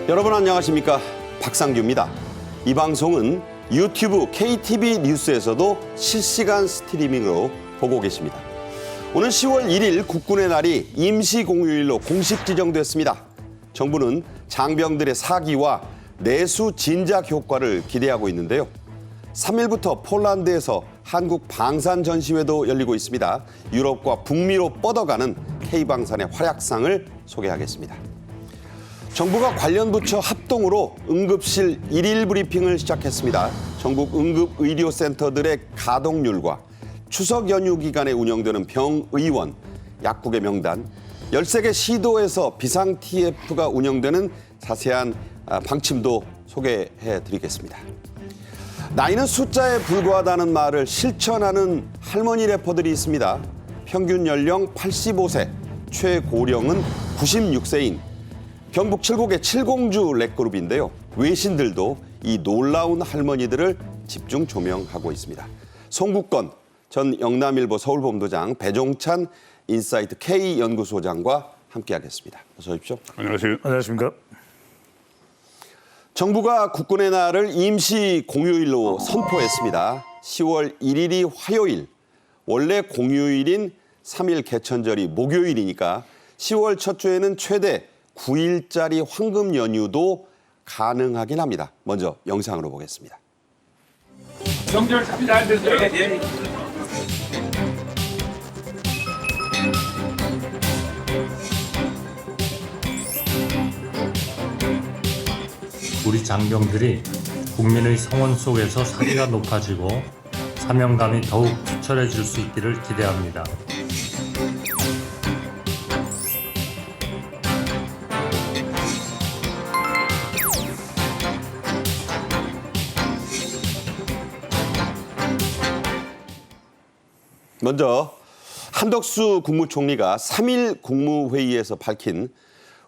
여러분 안녕하십니까? 박상규입니다. 이 방송은 유튜브 KTV 뉴스에서도 실시간 스트리밍으로 보고 계십니다. 오늘 10월 1일 국군의 날이 임시공휴일로 공식 지정됐습니다. 정부는 장병들의 사기와 내수 진작 효과를 기대하고 있는데요. 3일부터 폴란드에서 한국 방산 전시회도 열리고 있습니다. 유럽과 북미로 뻗어가는 K방산의 활약상을 소개하겠습니다. 정부가 관련 부처 합동으로 응급실 일일 브리핑을 시작했습니다. 전국 응급의료센터들의 가동률과 추석 연휴 기간에 운영되는 병의원, 약국의 명단, 13개 시도에서 비상 TF가 운영되는 자세한 방침도 소개해드리겠습니다. 나이는 숫자에 불과하다는 말을 실천하는 할머니 래퍼들이 있습니다. 평균 연령 85세, 최고령은 96세인 경북 칠곡의 칠공주 랩그룹인데요. 외신들도 이 놀라운 할머니들을 집중 조명하고 있습니다. 송국건 전 영남일보 서울본부장, 배종찬 인사이트 K연구소장과 함께하겠습니다. 어서 오십시오. 안녕하세요. 안녕하십니까. 정부가 국군의 날을 임시 공휴일로 선포했습니다. 10월 1일이 화요일, 원래 공휴일인 3일 개천절이 목요일이니까 10월 첫 주에는 최대 9일짜리 황금 연휴도 가능하긴 합니다. 먼저 영상으로 보겠습니다. 명절 잘 됐어요. 우리 장병들이 국민의 성원 속에서 사기가 높아지고 사명감이 더욱 투철해질 수 있기를 기대합니다. 먼저 한덕수 국무총리가 3일 국무회의에서 밝힌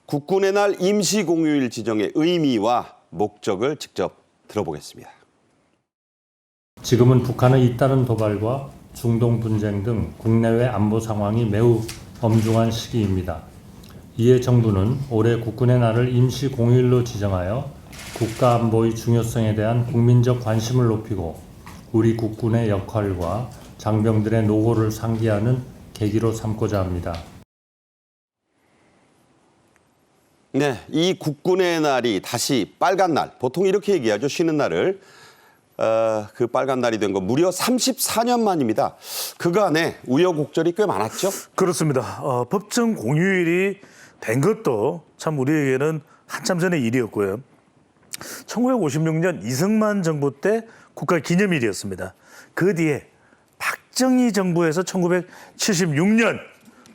국군의 날 임시공휴일 지정의 의미와 목적을 직접 들어보겠습니다. 지금은 북한의 잇따른 도발과 중동 분쟁 등 국내외 안보 상황이 매우 엄중한 시기입니다. 이에 정부는 올해 국군의 날을 임시 공휴일로 지정하여 국가 안보의 중요성에 대한 국민적 관심을 높이고 우리 국군의 역할과 장병들의 노고를 상기하는 계기로 삼고자 합니다. 네, 이 국군의 날이 다시 빨간 날, 보통 이렇게 얘기하죠. 쉬는 날을. 그 빨간 날이 된 건 무려 34년 만입니다. 그간에 우여곡절이 꽤 많았죠? 그렇습니다. 법정 공휴일이 된 것도 참 우리에게는 한참 전의 일이었고요. 1956년 이승만 정부 때 국가기념일이었습니다. 그 뒤에 박정희 정부에서 1976년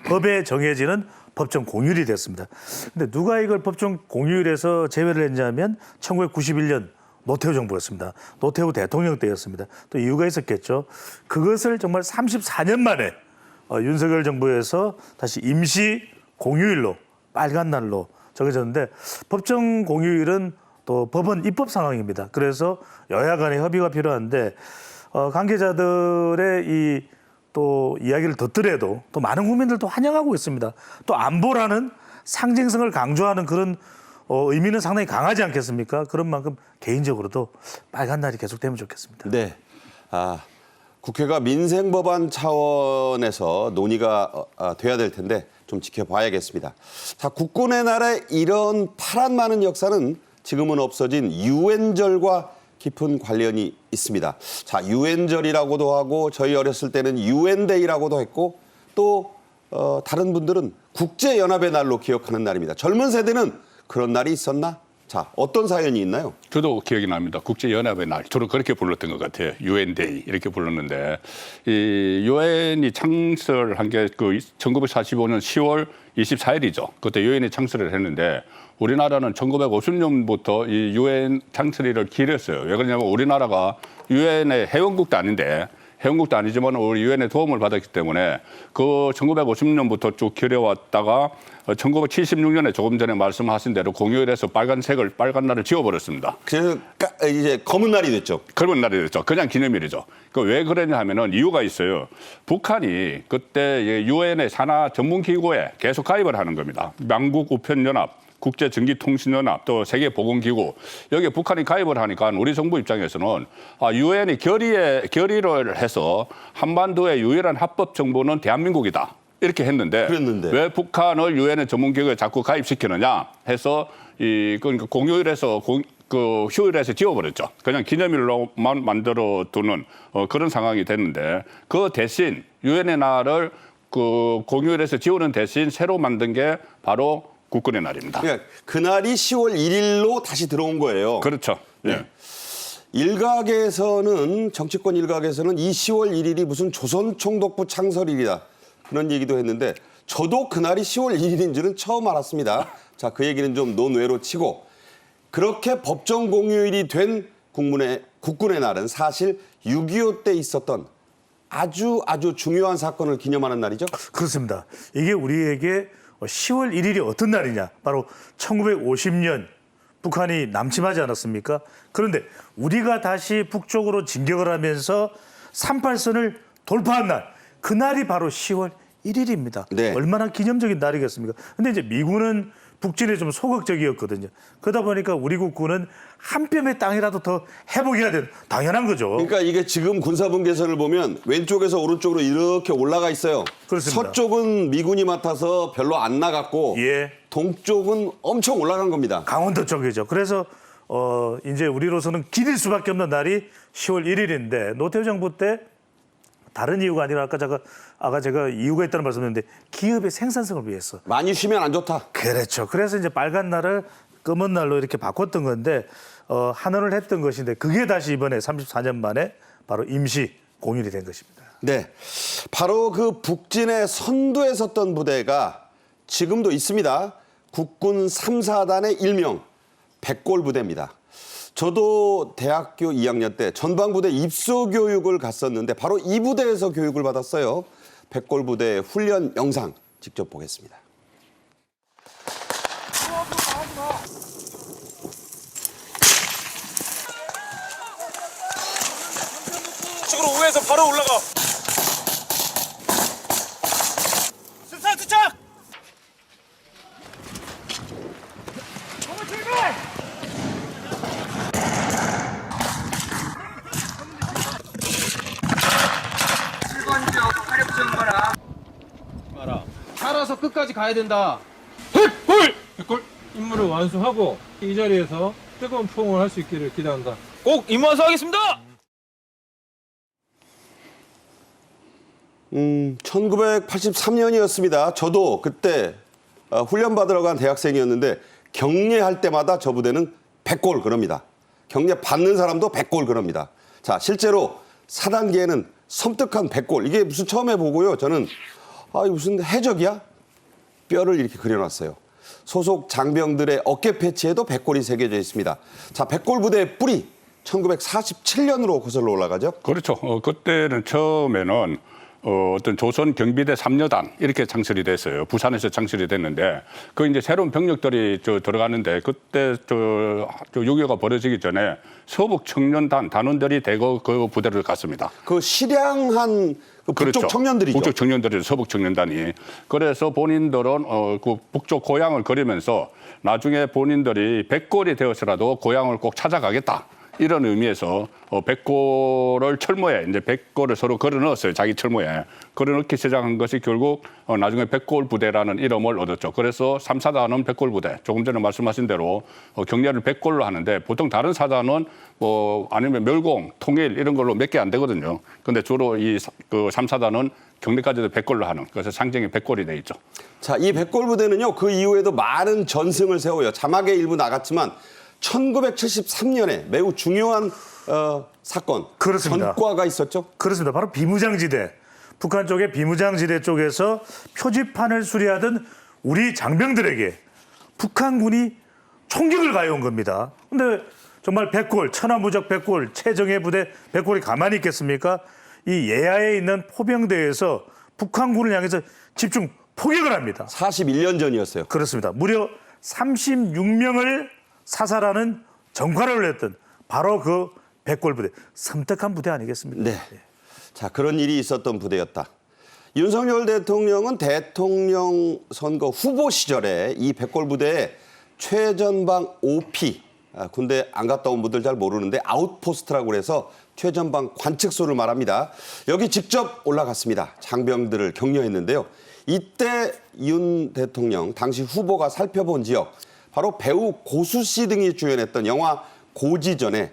법에 정해지는 법정 공휴일이 됐습니다. 근데 누가 이걸 법정 공휴일에서 제외를 했냐면 1991년 노태우 정부였습니다. 노태우 대통령 때였습니다. 또 이유가 있었겠죠. 그것을 정말 34년 만에 윤석열 정부에서 다시 임시 공휴일로 빨간 날로 정해졌는데 법정 공휴일은 또 법원 입법 상황입니다. 그래서 여야 간의 협의가 필요한데 관계자들의 이 또 이야기를 듣더라도 또 많은 국민들도 환영하고 있습니다. 또 안보라는 상징성을 강조하는 그런 의미는 상당히 강하지 않겠습니까? 그런 만큼 개인적으로도 빨간 날이 계속되면 좋겠습니다. 네. 국회가 민생법안 차원에서 논의가 돼야 될 텐데 좀 지켜봐야겠습니다. 자, 국군의 날의 이런 파란 많은 역사는 지금은 없어진 유엔절과 깊은 관련이 있습니다. 자, 유엔절이라고도 하고 저희 어렸을 때는 유엔데이라고도 했고 또 다른 분들은 국제연합의 날로 기억하는 날입니다. 젊은 세대는 그런 날이 있었나? 자, 어떤 사연이 있나요? 저도 기억이 납니다. 국제연합의 날. 주로 그렇게 불렀던 것 같아요. 유엔데이 이렇게 불렀는데 이 유엔이 창설한 게 그 1945년 10월 24일이죠. 그때 유엔이 창설을 했는데 우리나라는 1950년부터 이 유엔 창설일을 기렸어요. 왜 그러냐면 우리나라가 유엔의 회원국도 아닌데 회원국도 아니지만 우리 유엔의 도움을 받았기 때문에 그 1950년부터 쭉 그려왔다가 1976년에 조금 전에 말씀하신 대로 공휴일에서 빨간 날을 지워버렸습니다. 그래서 이제 검은 날이 됐죠. 그런 날이 됐죠. 그냥 기념일이죠. 왜 그랬냐 하면은 이유가 있어요. 북한이 그때 유엔의 산하 전문기구에 계속 가입을 하는 겁니다. 양국 우편연합, 국제전기통신연합, 또 세계보건기구 여기에 북한이 가입을 하니까 우리 정부 입장에서는 유엔이 결의를 해서 한반도의 유일한 합법 정부는 대한민국이다. 이렇게 했는데 그랬는데. 왜 북한을 유엔의 전문기구에 자꾸 가입시키느냐 해서 그러니까 공휴일에서 그 휴일에서 지워버렸죠. 그냥 기념일로만 만들어 두는 그런 상황이 됐는데 그 대신 유엔의 날을 그 공휴일에서 지우는 대신 새로 만든 게 바로 국군의 날입니다. 그러니까 그날이 10월 1일로 다시 들어온 거예요. 그렇죠. 예. 일각에서는 정치권 일각에서는 이 10월 1일이 무슨 조선총독부 창설일이다 그런 얘기도 했는데 저도 그날이 10월 1일인 줄은 처음 알았습니다. 자, 그 얘기는 좀 논외로 치고 그렇게 법정 공휴일이 된 국군의 날은 사실 6.25 때 있었던 아주 중요한 사건을 기념하는 날이죠. 그렇습니다. 이게 우리에게 10월 1일이 어떤 날이냐? 바로 1950년 북한이 남침하지 않았습니까? 그런데 우리가 다시 북쪽으로 진격을 하면서 38선을 돌파한 날, 그날이 바로 10월 1일입니다. 네. 얼마나 기념적인 날이겠습니까? 근데 이제 미군은 북진에 좀 소극적이었거든요. 그러다 보니까 우리 국군은 한 뼘의 땅이라도 더 회복해야 되는 당연한 거죠. 그러니까 이게 지금 군사분계선을 보면 왼쪽에서 오른쪽으로 이렇게 올라가 있어요. 그렇습니다. 서쪽은 미군이 맡아서 별로 안 나갔고 예. 동쪽은 엄청 올라간 겁니다. 강원도 쪽이죠. 그래서 이제 우리로서는 기릴 수밖에 없는 날이 10월 1일인데 노태우 정부 때 다른 이유가 아니라 아까 제가 이유가 있다는 말씀드렸는데 기업의 생산성을 위해서. 많이 쉬면 안 좋다. 그렇죠. 그래서 이제 빨간 날을 검은 날로 이렇게 바꿨던 건데 한원을 했던 것인데 그게 다시 이번에 34년 만에 바로 임시 공휴일이 된 것입니다. 네, 바로 그 북진의 선두에 섰던 부대가 지금도 있습니다. 국군 3, 4단의 일명 백골 부대입니다. 저도 대학교 2학년 때 전방부대 입소 교육을 갔었는데 바로 이 부대에서 교육을 받았어요. 백골 부대 훈련 영상 직접 보겠습니다. 쪽으로 우회해서 바로 올라가. 수산 투착. 공을 출발. 살아서 끝까지 가야 된다. 백골! 임무를 완수하고 이 자리에서 뜨거운 포옹을 할 수 있기를 기대한다. 꼭 임무 완수하겠습니다. 1983년이었습니다. 저도 그때 훈련 받으러 간 대학생이었는데 격례할 때마다 저 부대는 백골 그럽니다. 격례 받는 사람도 백골 그럽니다. 자, 실제로 4단계에는 섬뜩한 백골 이게 무슨 처음 해보고요. 저는 이거 무슨 해적이야? 뼈를 이렇게 그려놨어요. 소속 장병들의 어깨 패치에도 백골이 새겨져 있습니다. 자, 백골 부대의 뿌리 1947년으로 거슬러 올라가죠. 그렇죠. 그때는 처음에는 어떤 조선 경비대 3여단 이렇게 창설이 됐어요. 부산에서 창설이 됐는데 그 이제 새로운 병력들이 들어가는데 그때 6.25가 벌어지기 전에 서북 청년단 단원들이 대거 그 부대를 갔습니다. 그 실향한 그 북쪽 그렇죠. 청년들이죠. 북쪽 청년들이 서북 청년단이. 그래서 본인들은 그 북쪽 고향을 그리면서 나중에 본인들이 백골이 되어서라도 고향을 꼭 찾아가겠다. 이런 의미에서 백골을 철모에 이제 백골을 서로 걸어 넣었어요. 자기 철모에 걸어 넣기 시작한 것이 결국 나중에 백골 부대라는 이름을 얻었죠. 그래서 3, 4단은 백골 부대. 조금 전에 말씀하신 대로 격려를 백골로 하는데 보통 다른 사단은 뭐 아니면 멸공, 통일 이런 걸로 몇 개 안 되거든요. 근데 주로 이 3, 4단은 격리까지도 백골로 하는 그래서 상징이 백골이 돼 있죠. 자, 이 백골 부대는요. 그 이후에도 많은 전승을 세워요. 자막에 일부 나갔지만 1973년에 매우 중요한 사건, 그렇습니다. 전과가 있었죠. 그렇습니다. 바로 비무장지대. 북한 쪽의 비무장지대 쪽에서 표지판을 수리하던 우리 장병들에게 북한군이 총격을 가해온 겁니다. 근데 정말 백골, 천하무적 백골, 최정예 부대 백골이 가만히 있겠습니까? 이 예하에 있는 포병대에서 북한군을 향해서 집중 포격을 합니다. 41년 전이었어요. 그렇습니다. 무려 36명을 사살하는 전과를 했던 바로 그 백골부대, 섬뜩한 부대 아니겠습니까? 네. 자, 그런 일이 있었던 부대였다. 윤석열 대통령은 대통령 선거 후보 시절에 이 백골부대에 최전방 OP, 군대 안 갔다 온 분들 잘 모르는데 아웃포스트라고 해서 최전방 관측소를 말합니다. 여기 직접 올라갔습니다. 장병들을 격려했는데요. 이때 윤 대통령 당시 후보가 살펴본 지역, 바로 배우 고수 씨 등이 주연했던 영화 고지전의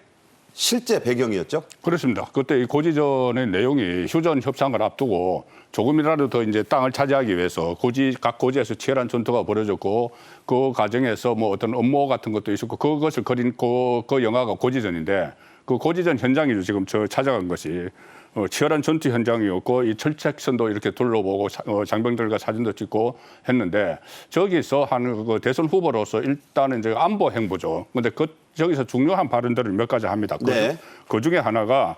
실제 배경이었죠. 그렇습니다. 그때 이 고지전의 내용이 휴전 협상을 앞두고 조금이라도 더 이제 땅을 차지하기 위해서 각 고지에서 치열한 전투가 벌어졌고 그 과정에서 뭐 어떤 음모 같은 것도 있었고 그것을 그린 그 영화가 고지전인데 그 고지전 현장이 지금 저 찾아간 것이 치열한 전투 현장이었고 이 철책선도 이렇게 둘러보고 장병들과 사진도 찍고 했는데 저기서 한 그 대선 후보로서 일단은 이제 안보 행보죠. 근데 저기서 중요한 발언들을 몇 가지 합니다. 네. 그 중에 하나가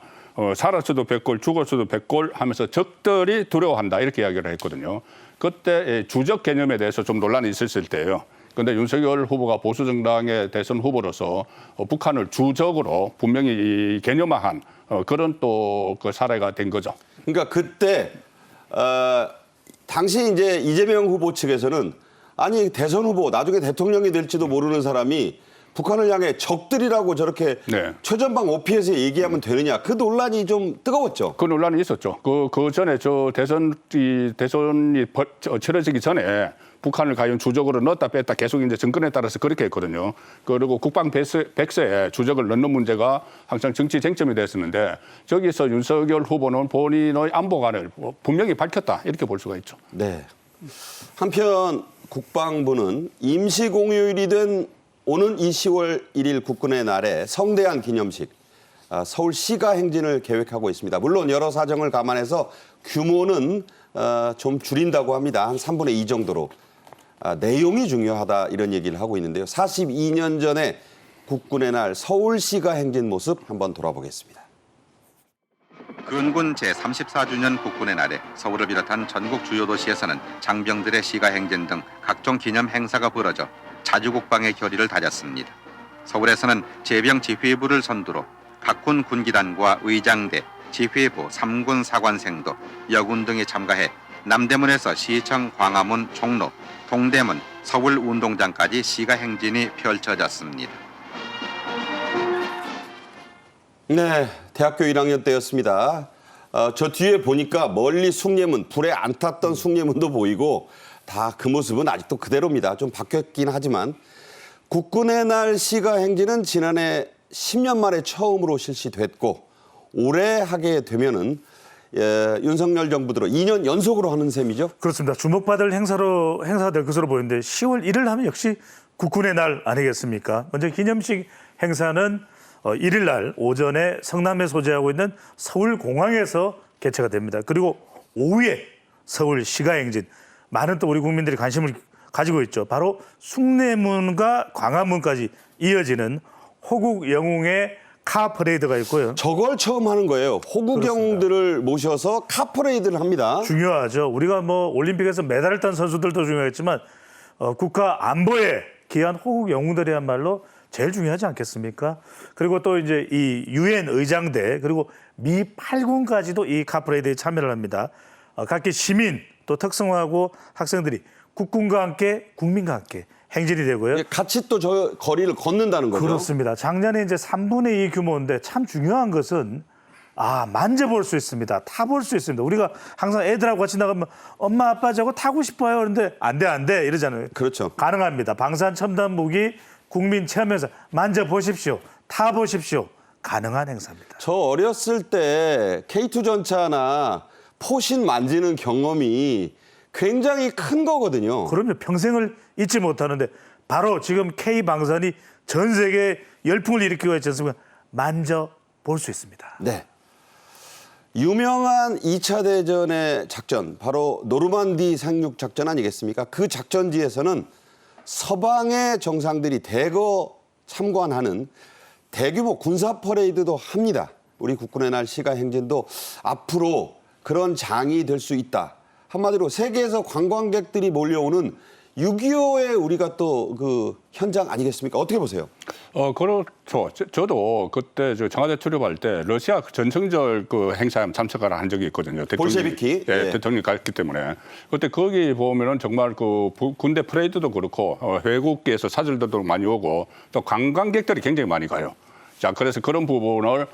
살았어도 백골, 죽었어도 백골 하면서 적들이 두려워한다 이렇게 이야기를 했거든요. 그때 주적 개념에 대해서 좀 논란이 있었을 때예요. 그런데 윤석열 후보가 보수정당의 대선 후보로서 북한을 주적으로 분명히 개념화한 그런 또 그 사례가 된 거죠. 그러니까 그때 당시 이제 이재명 후보 측에서는 아니 대선 후보 나중에 대통령이 될지도 모르는 사람이 북한을 향해 적들이라고 저렇게 네. 최전방 OP에서 얘기하면 되느냐 그 논란이 좀 뜨거웠죠. 그 논란이 있었죠. 그 전에 대선이 치러지기 전에 북한을 과연 주적으로 넣었다 뺐다 계속 이제 정권에 따라서 그렇게 했거든요. 그리고 국방 백서에 주적을 넣는 문제가 항상 정치 쟁점이 됐었는데 저기서 윤석열 후보는 본인의 안보관을 분명히 밝혔다 이렇게 볼 수가 있죠. 네. 한편 국방부는 임시 공휴일이 된 오는 이 10월 1일 국군의 날에 성대한 기념식 서울 시가 행진을 계획하고 있습니다. 물론 여러 사정을 감안해서 규모는 좀 줄인다고 합니다. 한 3분의 2 정도로. 내용이 중요하다 이런 얘기를 하고 있는데요. 42년 전에 국군의 날 서울 시가 행진 모습 한번 돌아보겠습니다. 근군 제34주년 국군의 날에 서울을 비롯한 전국 주요 도시에서는 장병들의 시가 행진 등 각종 기념 행사가 벌어져 자주국방의 결의를 다졌습니다. 서울에서는 제병 지휘부를 선두로 각군 군기단과 의장대, 지휘부, 3군 사관생도, 여군 등이 참가해 남대문에서 시청, 광화문, 종로, 동대문, 서울운동장까지 시가 행진이 펼쳐졌습니다. 네, 대학교 1학년 때였습니다. 저 뒤에 보니까 멀리 숭례문, 불에 안 탔던 숭례문도 보이고 다 그 모습은 아직도 그대로입니다. 좀 바뀌었긴 하지만 국군의 날 시가 행진은 지난해 10년 만에 처음으로 실시됐고 올해 하게 되면은 윤석열 정부 들어 2년 연속으로 하는 셈이죠. 그렇습니다. 주목받을 행사가 될 것으로 보이는데 10월 1일 하면 역시 국군의 날 아니겠습니까? 먼저 기념식 행사는 1일 날 오전에 성남에 소재하고 있는 서울공항에서 개최가 됩니다. 그리고 오후에 서울 시가행진, 많은 또 우리 국민들이 관심을 가지고 있죠. 바로 숭례문과 광화문까지 이어지는 호국 영웅의 카 퍼레이드가 있고요. 저걸 처음 하는 거예요. 호국 영웅들을 모셔서 카퍼레이드를 합니다. 중요하죠. 우리가 뭐 올림픽에서 메달을 딴 선수들도 중요했지만 국가 안보에 기여한 호국 영웅들이야말로 제일 중요하지 않겠습니까? 그리고 또 이제 이 유엔 의장대 그리고 미 8군까지도 이 카퍼레이드에 참여를 합니다. 각기 시민 또 특성화고 학생들이 국군과 함께 국민과 함께 행진이 되고요. 같이 또 저 거리를 걷는다는 거죠. 그렇습니다. 작년에 이제 3분의 2 규모인데 참 중요한 것은 만져볼 수 있습니다. 타볼 수 있습니다. 우리가 항상 애들하고 같이 나가면 엄마 아빠 저거 타고 싶어요. 그런데 안 돼 이러잖아요. 그렇죠. 가능합니다. 방산 첨단 무기 국민 체험에서 만져보십시오. 타보십시오. 가능한 행사입니다. 저 어렸을 때 K2 전차나 포신 만지는 경험이 굉장히 큰 거거든요. 그럼요. 평생을 잊지 못하는데 바로 지금 K방산이 전 세계에 열풍을 일으키고 있지 않습니까? 만져볼 수 있습니다. 네. 유명한 2차 대전의 작전, 바로 노르만디 상륙 작전 아니겠습니까? 그 작전지에서는 서방의 정상들이 대거 참관하는 대규모 군사 퍼레이드도 합니다. 우리 국군의 날 시가 행진도 앞으로 그런 장이 될 수 있다. 한마디로 세계에서 관광객들이 몰려오는 6.25에 우리가 또 그 현장 아니겠습니까? 어떻게 보세요? 그렇죠. 저도 그때 저 청와대 출입할 때 러시아 전승절 그 행사에 참석을 한 적이 있거든요. 볼셰비키? 예, 예. 대통령이 갔기 때문에. 그때 거기 보면은 정말 그 군대 프레이드도 그렇고 외국에서 사절들도 많이 오고 또 관광객들이 굉장히 많이 가요. 자, 그래서 그런 부분을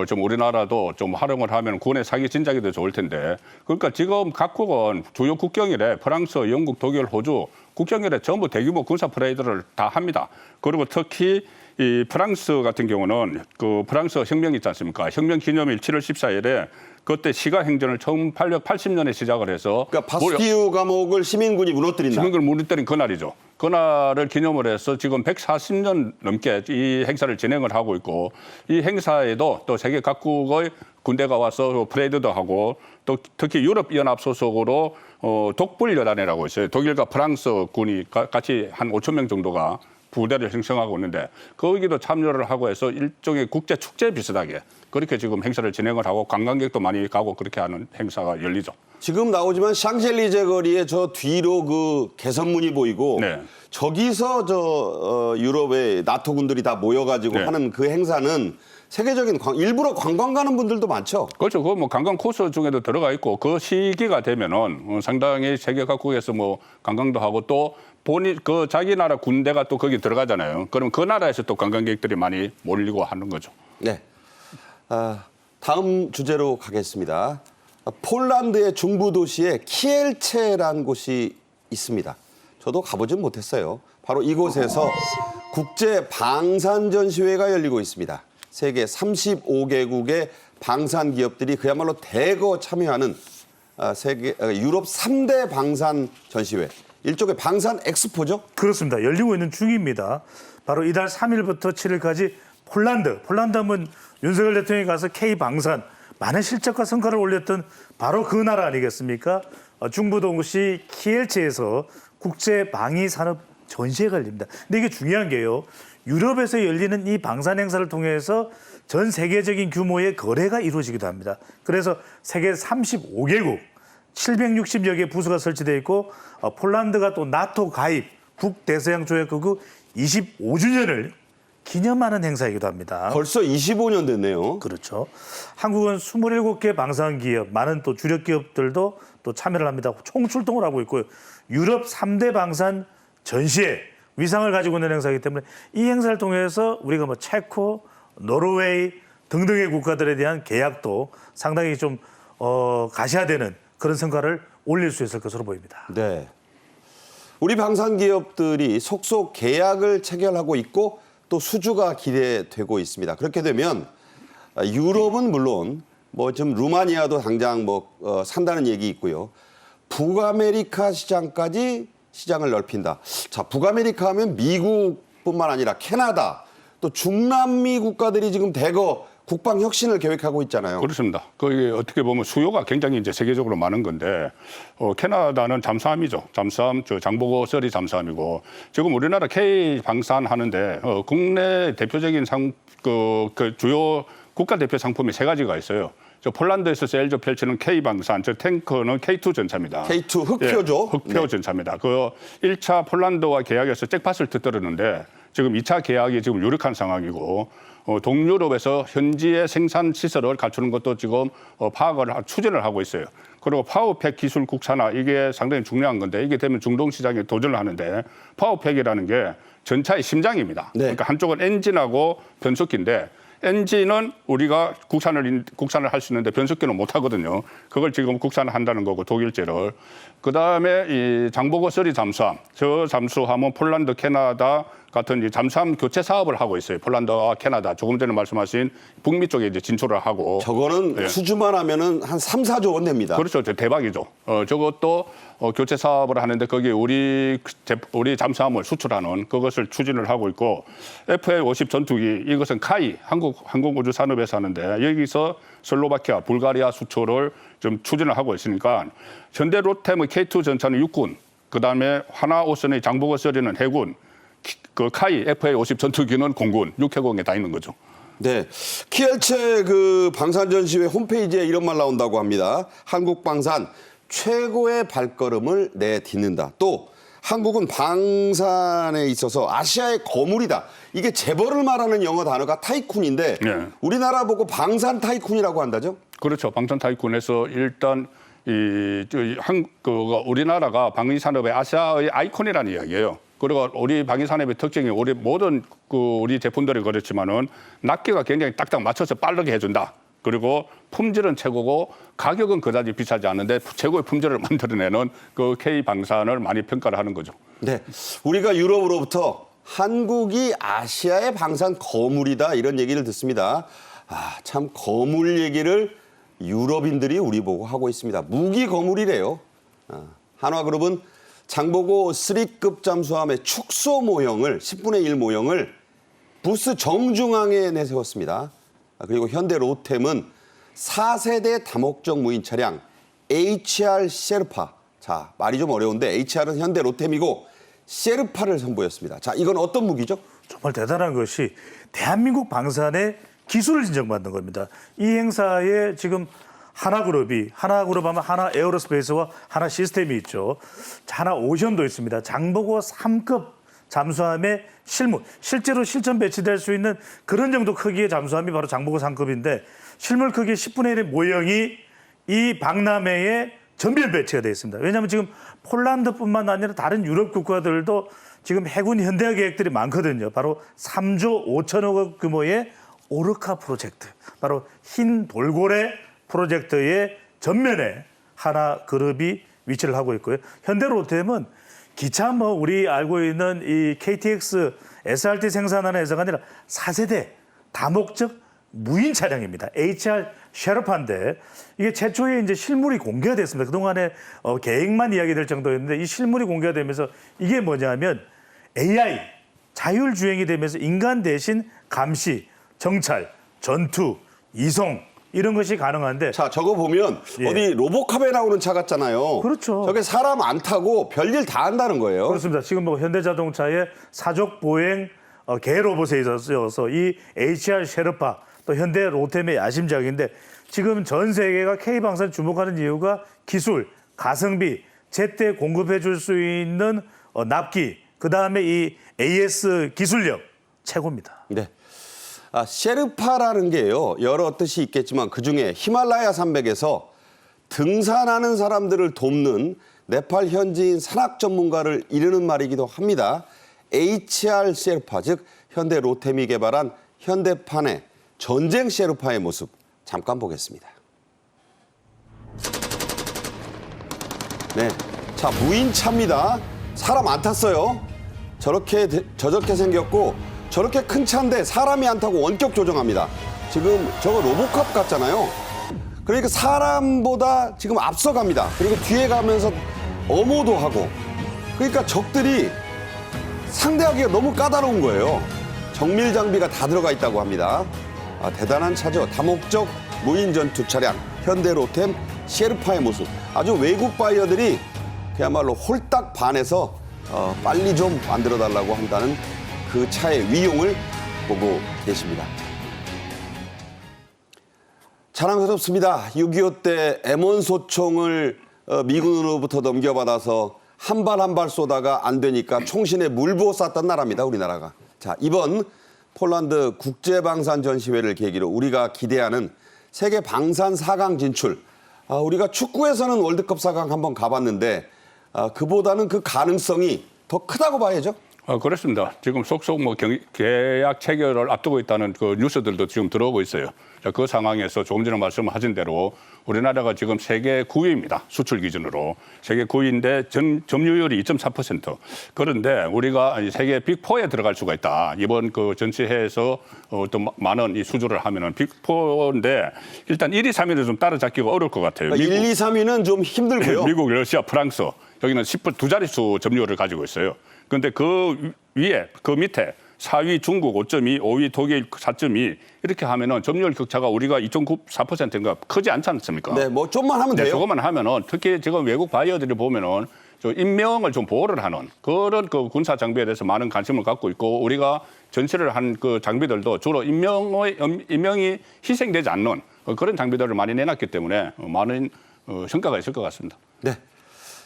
좀 우리나라도 좀 활용을 하면 군의 사기 진작이 더 좋을 텐데. 그러니까 지금 각국은 주요 국경일에 프랑스, 영국, 독일, 호주 국경일에 전부 대규모 군사 퍼레이드를 다 합니다. 그리고 특히 이 프랑스 같은 경우는 그 프랑스 혁명 있지 않습니까? 혁명 기념일 7월 14일에 그때 시가 행전을 1880년에 시작을 해서 그러니까 바스티유 감옥을 시민군이 무너뜨린 날. 시민을 무너뜨린 그날이죠. 그날을 기념을 해서 지금 140년 넘게 이 행사를 진행을 하고 있고 이 행사에도 또 세계 각국의 군대가 와서 프레이드도 하고 또 특히 유럽연합 소속으로 독불여단이라고 있어요. 독일과 프랑스 군이 같이 한 5천 명 정도가 부대를 형성하고 있는데 거기도 참여를 하고 해서 일종의 국제 축제 비슷하게 그렇게 지금 행사를 진행을 하고 관광객도 많이 가고 그렇게 하는 행사가 열리죠. 지금 나오지만 샹젤리제 거리에 저 뒤로 그 개선문이 보이고 네. 저기서 유럽의 나토 군들이 다 모여가지고 네. 하는 그 행사는 세계적인 일부러 관광 가는 분들도 많죠. 그렇죠. 그 뭐 관광 코스 중에도 들어가 있고 그 시기가 되면은 상당히 세계 각국에서 뭐 관광도 하고 또 본인 그 자기 나라 군대가 또 거기 들어가잖아요. 그럼 그 나라에서 또 관광객들이 많이 몰리고 하는 거죠. 네. 다음 주제로 가겠습니다. 폴란드의 중부 도시에 키엘체라는 곳이 있습니다. 저도 가보진 못했어요. 바로 이곳에서 국제 방산 전시회가 열리고 있습니다. 세계 35개국의 방산 기업들이 그야말로 대거 참여하는 유럽 3대 방산 전시회. 일종의 방산 엑스포죠? 그렇습니다. 열리고 있는 중입니다. 바로 이달 3일부터 7일까지 폴란드 하면 윤석열 대통령이 가서 K방산 많은 실적과 성과를 올렸던 바로 그 나라 아니겠습니까? 중부 도시 키엘체에서 국제 방위 산업 전시회가 열립니다. 근데 이게 중요한 게요. 유럽에서 열리는 이 방산 행사를 통해서 전 세계적인 규모의 거래가 이루어지기도 합니다. 그래서 세계 35개국 760여 개 부서가 설치되어 있고 폴란드가 또 나토 가입 북대서양 조약국의 25주년을 기념하는 행사이기도 합니다. 벌써 25년 됐네요. 그렇죠. 한국은 27개 방산 기업, 많은 또 주력 기업들도 또 참여를 합니다. 총 출동을 하고 있고요. 유럽 3대 방산 전시회 위상을 가지고 있는 행사이기 때문에 이 행사를 통해서 우리가 뭐 체코, 노르웨이 등등의 국가들에 대한 계약도 상당히 좀 가시화되는 그런 성과를 올릴 수 있을 것으로 보입니다. 네. 우리 방산 기업들이 속속 계약을 체결하고 있고 또 수주가 기대되고 있습니다. 그렇게 되면 유럽은 물론 뭐 좀 루마니아도 당장 산다는 얘기 있고요. 북아메리카 시장까지 시장을 넓힌다. 자, 북아메리카 하면 미국뿐만 아니라 캐나다 또 중남미 국가들이 지금 대거 국방 혁신을 계획하고 있잖아요. 그렇습니다. 그게 어떻게 보면 수요가 굉장히 이제 세계적으로 많은 건데 캐나다는 잠수함이죠. 잠수함, 장보고 서리 잠수함이고 지금 우리나라 K 방산 하는데 국내 대표적인 그 주요 국가 대표 상품이 3가지가 있어요. 저 폴란드에서 세일즈 펼치는 K 방산, 저 탱커는 K2 전차입니다. K2 흑표죠. 예, 흑표 네. 전차입니다. 그 1차 폴란드와 계약에서 잭팟을 터뜨렸는데 지금 2차 계약이 지금 유력한 상황이고 동유럽에서 현지의 생산 시설을 갖추는 것도 지금 추진을 하고 있어요. 그리고 파워팩 기술 국산화 이게 상당히 중요한 건데 이게 되면 중동 시장에 도전을 하는데 파워팩이라는 게 전차의 심장입니다. 네. 그러니까 한쪽은 엔진하고 변속기인데 엔진은 우리가 국산을 할 수 있는데 변속기는 못 하거든요. 그걸 지금 국산을 한다는 거고 독일제를. 그다음에 이 장보고 서리 잠수함. 저 잠수함은 폴란드, 캐나다 같은 이 잠수함 교체 사업을 하고 있어요. 폴란드와 캐나다. 조금 전에 말씀하신 북미 쪽에 이제 진출을 하고. 저거는 예. 수주만 하면은 한 3, 4조 원 됩니다. 그렇죠. 대박이죠. 저것도 교체 사업을 하는데 거기에 우리 잠수함을 수출하는 그것을 추진을 하고 있고 FA-50 전투기 이것은 카이 한국 항공우주산업에서 하는데 여기서 슬로바키아, 불가리아 수출을 좀 추진을 하고 있으니까 현대 로템의 K2 전차는 육군, 그다음에 하나오선의 장보고 서리는 해군, 그 카이 FA-50 전투기는 공군, 육해공에 다 있는 거죠. 네, 키엘체 그 방산전시회 홈페이지에 이런 말 나온다고 합니다. 한국 방산 최고의 발걸음을 내딛는다. 또 한국은 방산에 있어서 아시아의 거물이다. 이게 재벌을 말하는 영어 단어가 타이쿤인데 네. 우리나라 보고 방산 타이쿤이라고 한다죠? 그렇죠. 방산 타이쿤에서 일단 우리나라가 방위 산업의 아시아의 아이콘이라는 이야기예요. 그리고 우리 방위 산업의 특징이 우리 모든 우리 제품들이 그렇지만은 납기가 굉장히 딱딱 맞춰서 빠르게 해준다. 그리고 품질은 최고고 가격은 그다지 비싸지 않은데 최고의 품질을 만들어내는 그 K 방산을 많이 평가를 하는 거죠. 네, 우리가 유럽으로부터 한국이 아시아의 방산 거물이다 이런 얘기를 듣습니다. 아, 참 거물 얘기를 유럽인들이 우리 보고 하고 있습니다. 무기 거물이래요. 한화그룹은 장보고 3급 잠수함의 축소 모형을 10분의 1 모형을 부스 정중앙에 내세웠습니다. 그리고 현대 로템은 4세대 다목적 무인 차량 HR 셰르파. 자, 말이 좀 어려운데 HR은 현대 로템이고 셰르파를 선보였습니다. 자, 이건 어떤 무기죠? 정말 대단한 것이 대한민국 방산의 기술을 인정받는 겁니다. 이 행사에 지금 하나그룹 하면 하나 에어로스페이스와 하나 시스템이 있죠. 하나 오션도 있습니다. 장보고 3급 잠수함의 실제로 실전 배치될 수 있는 그런 정도 크기의 잠수함이 바로 장보고 3급인데 실물 크기 10분의 1의 모형이 이 박람회에 전면 배치가 되어 있습니다. 왜냐하면 지금 폴란드뿐만 아니라 다른 유럽 국가들도 지금 해군 현대화 계획들이 많거든요. 바로 3조 5천억 원 규모의 오르카 프로젝트, 바로 흰 돌고래 프로젝트의 전면에 하나그룹이 위치를 하고 있고요. 현대로템은 기차 우리 알고 있는 이 KTX, SRT 생산하는 회사가 아니라 4세대 다목적 무인 차량입니다. HR 셰르파인데 이게 최초에 이제 실물이 공개가 됐습니다. 그동안에 계획만 이야기될 정도였는데 이 실물이 공개가 되면서 이게 뭐냐면 AI 자율주행이 되면서 인간 대신 감시, 정찰, 전투, 이송 이런 것이 가능한데 자, 저거 보면 예. 어디 로보캅에 나오는 차 같잖아요. 그렇죠. 저게 사람 안 타고 별일 다 한다는 거예요. 그렇습니다. 지금 현대자동차의 사족 보행 개 로봇에 있어서 이 HR 셰르파 또 현대 로템의 야심작인데 지금 전 세계가 K방산 주목하는 이유가 기술, 가성비, 제때 공급해 줄 수 있는 납기, 그다음에 이 AS 기술력 최고입니다. 네. 셰르파라는 게요, 여러 뜻이 있겠지만 그중에 히말라야 산맥에서 등산하는 사람들을 돕는 네팔 현지인 산악 전문가를 이르는 말이기도 합니다. HR 셰르파, 즉 현대 로템이 개발한 현대판의 전쟁 셰르파의 모습 잠깐 보겠습니다. 네, 자, 무인차입니다. 사람 안 탔어요. 저렇게 생겼고 저렇게 큰 차인데 사람이 안 타고 원격 조정합니다. 지금 저거 로보캅 같잖아요. 그러니까 사람보다 지금 앞서갑니다. 그리고 뒤에 가면서 엄호도 하고. 그러니까 적들이 상대하기가 너무 까다로운 거예요. 정밀 장비가 다 들어가 있다고 합니다. 대단한 차죠. 다목적 무인 전투 차량 현대 로템 셰르파의 모습. 아주 외국 바이어들이 그야말로 홀딱 반해서 빨리 좀 만들어 달라고 한다는 그 차의 위용을 보고 계십니다. 자랑스럽습니다. 6.25 때 M1 소총을 미군으로부터 넘겨받아서 한 발 한 발 쏘다가 안 되니까 총신에 물 부어 쐈던 나라입니다. 우리나라가. 자, 이번 폴란드 국제방산전시회를 계기로 우리가 기대하는 세계 방산 4강 진출. 우리가 축구에서는 월드컵 4강 한번 가봤는데 그보다는 그 가능성이 더 크다고 봐야죠. 그렇습니다. 지금 속속 계약 체결을 앞두고 있다는 그 뉴스들도 지금 들어오고 있어요. 자, 그 상황에서 조금 전에 말씀하신 대로 우리나라가 지금 세계 9위입니다. 수출 기준으로. 세계 9위인데 점유율이 2.4%. 그런데 우리가 세계 빅4에 들어갈 수가 있다. 이번 그 전시회에서 또 많은 이 수주를 하면은 빅4인데 일단 1위, 3위를 좀 따라잡기가 어려울 것 같아요. 1, 2, 3위는 좀 힘들고요. 미국, 러시아, 프랑스. 여기는 10분 두 자릿수 점유율을 가지고 있어요. 그런데 그 위에, 그 밑에 4위 중국 5.2, 5위 독일 4.2 이렇게 하면은 점유율 격차가 우리가 2.94%인가 크지 않지 않습니까? 네, 뭐 좀만 하면 네, 돼요. 조금만 하면은 특히 지금 외국 바이어들이 보면은 인명을 좀 보호를 하는 그런 그 군사 장비에 대해서 많은 관심을 갖고 있고 우리가 전시를 한 그 장비들도 주로 인명이 희생되지 않는 그런 장비들을 많이 내놨기 때문에 많은 성과가 있을 것 같습니다. 네.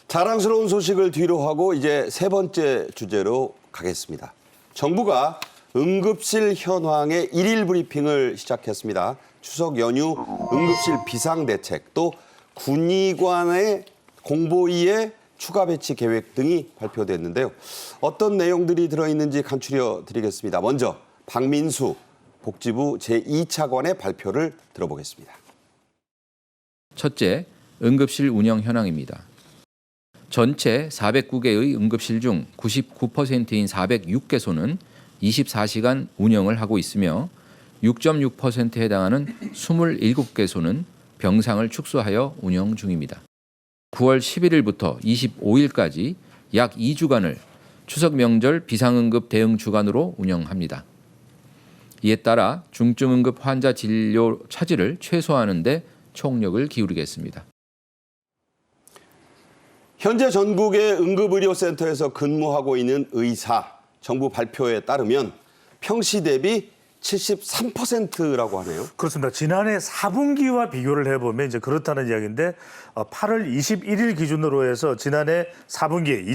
자랑스러운 소식을 뒤로 하고 이제 세 번째 주제로 가겠습니다. 정부가 응급실 현황의 일일 브리핑을 시작했습니다. 추석 연휴 응급실 비상대책 또 군의관의 공보위의 추가 배치 계획 등이 발표됐는데요. 어떤 내용들이 들어있는지 간추려 드리겠습니다. 먼저 박민수 복지부 제2차관의 발표를 들어보겠습니다. 첫째, 응급실 운영 현황입니다. 전체 409개의 응급실 중 99%인 406개소는 24시간 운영을 하고 있으며 6.6%에 해당하는 27개소는 병상을 축소하여 운영 중입니다. 9월 11일부터 25일까지 약 2주간을 추석 명절 비상응급 대응 주간으로 운영합니다. 이에 따라 중증응급 환자 진료 차질을 최소화하는 데 총력을 기울이겠습니다. 현재 전국의 응급의료센터에서 근무하고 있는 의사, 정부 발표에 따르면 평시 대비 73%라고 하네요. 그렇습니다. 지난해 4분기와 비교를 해보면 이제 그렇다는 이야기인데 8월 21일 기준으로 해서 지난해 4분기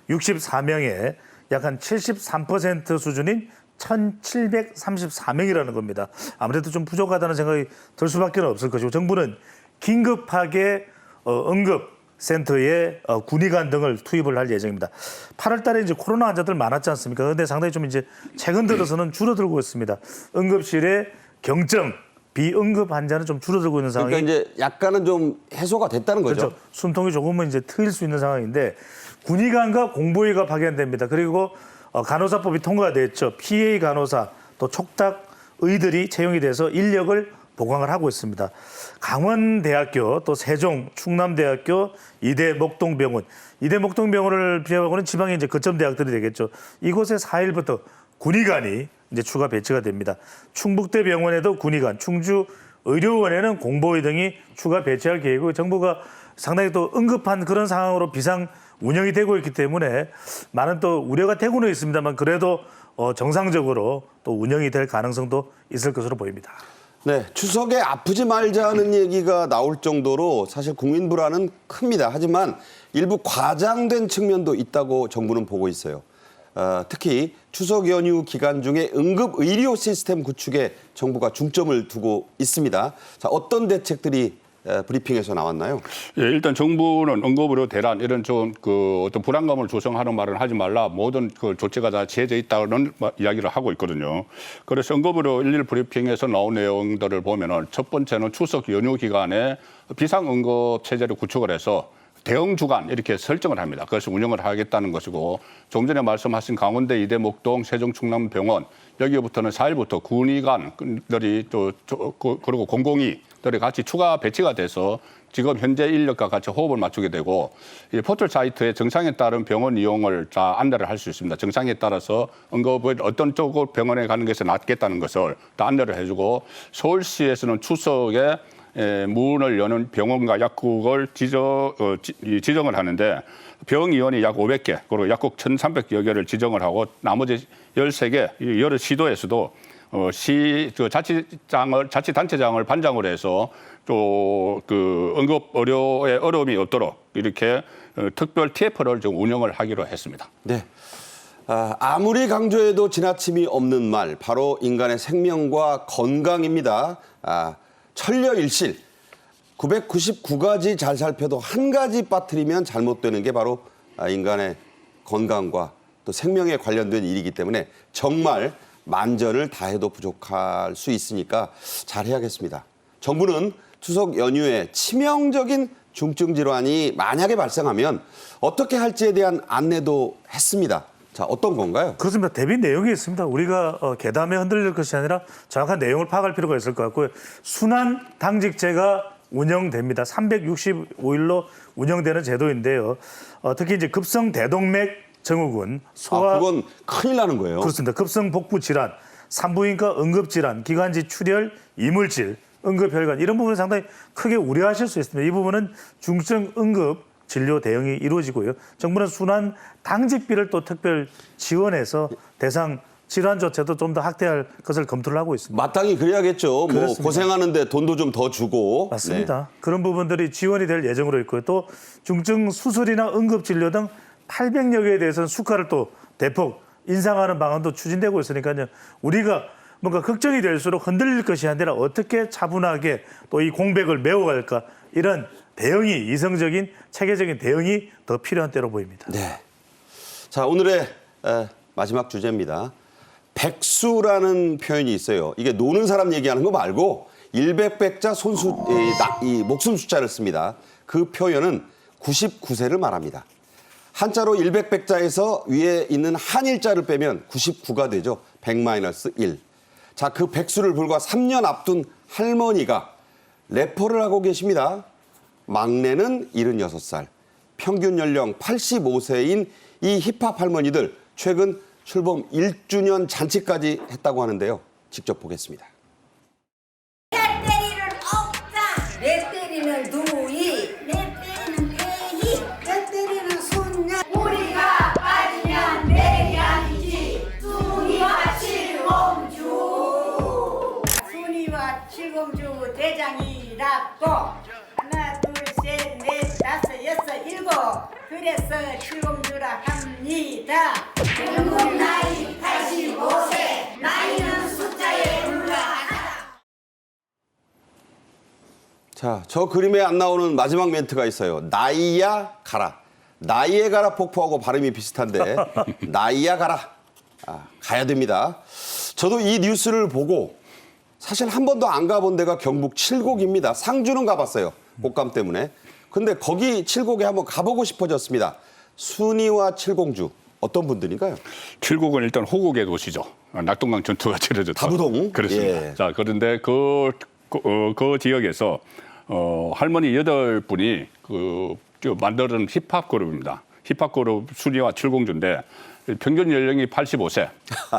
2,364명에 약 한 73% 수준인 1,734명이라는 겁니다. 아무래도 좀 부족하다는 생각이 들 수밖에 없을 것이고 정부는 긴급하게 응급센터에 군의관 등을 투입을 할 예정입니다. 8월 달에 이제 코로나 환자들 많았지 않습니까? 그런데 상당히 좀 이제 최근 들어서는 줄어들고 있습니다. 응급실에 경증, 비응급 환자는 좀 줄어들고 있는 상황이. 그러니까 이제 약간은 좀 해소가 됐다는 거죠. 그렇죠. 숨통이 조금은 이제 트일 수 있는 상황인데 군의관과 공보위가 파견됩니다. 그리고 간호사법이 통과됐죠. PA 간호사 또 촉탁 의들이 채용이 돼서 인력을 보강을 하고 있습니다. 강원대학교 또 세종, 충남대학교, 이대 목동병원, 이대 목동병원을 비롯하고는 지방의 이제 거점 대학들이 되겠죠. 이곳에 4일부터 군의관이 이제 추가 배치가 됩니다. 충북대병원에도 군의관, 충주 의료원에는 공보위 등이 추가 배치할 계획이고 정부가 상당히 또 응급한 그런 상황으로 비상 운영이 되고 있기 때문에 많은 또 우려가 되고는 있습니다만 그래도 정상적으로 또 운영이 될 가능성도 있을 것으로 보입니다. 네, 추석에 아프지 말자는 얘기가 나올 정도로 사실 국민 불안은 큽니다. 하지만 일부 과장된 측면도 있다고 정부는 보고 있어요. 특히 추석 연휴 기간 중에 응급 의료 시스템 구축에 정부가 중점을 두고 있습니다. 자, 어떤 대책들이 브리핑에서 나왔나요? 예, 일단 정부는 응급의료 대란 이런 좀 그 어떤 불안감을 조성하는 말은 하지 말라 모든 그 조치가 다 지어져 있다는 이야기를 하고 있거든요. 그래서 응급의료 일일 브리핑에서 나온 내용들을 보면은 첫 번째는 추석 연휴 기간에 비상응급 체제를 구축을 해서 대응 주간 이렇게 설정을 합니다. 그래서 운영을 하겠다는 것이고 조금 전에 말씀하신 강원대 이대 목동 세종 충남병원 여기부터는 4일부터 군의관들이 또 그리고 공공의들이 같이 추가 배치가 돼서 지금 현재 인력과 같이 호흡을 맞추게 되고 이 포털 사이트에 정상에 따른 병원 이용을 다 안내를 할 수 있습니다. 정상에 따라서 응급을 어떤 쪽으로 병원에 가는 것이 낫겠다는 것을 다 안내를 해주고 서울시에서는 추석에 문을 여는 병원과 약국을 지정을 하는데 병의원이 약 500개 그리고 약국 1,300여 개를 지정을 하고 나머지 13개 여러 시도에서도 자치단체장을 반장으로 해서 또 그 응급 의료에 어려움이 없도록 이렇게 특별 TF를 좀 운영을 하기로 했습니다. 네. 아무리 강조해도 지나침이 없는 말, 바로 인간의 생명과 건강입니다. 천려일실. 999가지 잘 살펴도 한 가지 빠뜨리면 잘못되는 게 바로 인간의 건강과 또 생명에 관련된 일이기 때문에 정말 만전을 다해도 부족할 수 있으니까 잘해야겠습니다. 정부는 추석 연휴에 치명적인 중증 질환이 만약에 발생하면 어떻게 할지에 대한 안내도 했습니다. 자, 어떤 건가요? 그렇습니다. 대비 내용이 있습니다. 우리가 괴담에 흔들릴 것이 아니라 정확한 내용을 파악할 필요가 있을 것 같고요. 순환 당직제가 운영됩니다. 365일로 운영되는 제도인데요. 특히 이제 급성 대동맥 증후군, 소아 그건 큰일 나는 거예요. 그렇습니다. 급성복부 질환, 산부인과 응급질환, 기관지 출혈, 이물질, 응급혈관 이런 부분은 상당히 크게 우려하실 수 있습니다. 이 부분은 중증 응급 진료 대응이 이루어지고요. 정부는 순환 당직비를 또 특별 지원해서 대상 질환조차도 좀 더 확대할 것을 검토를 하고 있습니다. 마땅히 그래야겠죠. 뭐 그렇습니다. 고생하는데 돈도 좀 더 주고. 맞습니다. 그런 부분들이 지원이 될 예정으로 있고요. 또 중증 수술이나 응급진료 등 800여 개에 대해서는 수가를 또 대폭 인상하는 방안도 추진되고 있으니까요. 우리가 뭔가 걱정이 될수록 흔들릴 것이 아니라 어떻게 차분하게 또 이 공백을 메워갈까 이런 대응이 이성적인 체계적인 대응이 더 필요한 때로 보입니다. 네. 자, 오늘의 마지막 주제입니다. 백수라는 표현이 있어요. 이게 노는 사람 얘기하는 거 말고 일백백자 이 목숨 숫자를 씁니다. 그 표현은 99세를 말합니다. 한자로 일백백자에서 위에 있는 한일자를 빼면 99가 되죠. 100-1. 자, 그 백수를 불과 3년 앞둔 할머니가 래퍼를 하고 계십니다. 막내는 76살, 평균 연령 85세인 이 힙합 할머니들 최근 출범 1주년 잔치까지 했다고 하는데요. 직접 보겠습니다. 내 때리는 옥상, 내 때리는 누이, 내 때리는 대희, 내 때리는 손녀. 우리가 빠지면 내이 아니지. 순이와 칠공주. 순이와 칠공주 대장이라고. 하나, 둘, 셋, 넷, 다섯, 여섯, 일곱. 그래서 칠공주라 합니다. 평균 나이 85세, 나이는 숫자에 불과하다. 자, 저 그림에 안 나오는 마지막 멘트가 있어요. 나이야 가라. 나이에 가라 폭포하고 발음이 비슷한데 나이야 가라. 가야 됩니다. 저도 이 뉴스를 보고 사실 한 번도 안 가본 데가 경북 칠곡입니다. 상주는 가봤어요. 꽃감 때문에. 근데 거기 칠곡에 한번 가보고 싶어졌습니다. 순이와 칠공주 어떤 분들인가요? 칠곡은 일단 호국의 도시죠. 낙동강 전투가 치러졌다. 다부동? 그렇습니다. 예. 자, 그런데 그 지역에서 할머니 8분이 만드는 힙합 그룹입니다. 힙합 그룹 순이와 칠공주인데 평균 연령이 85세.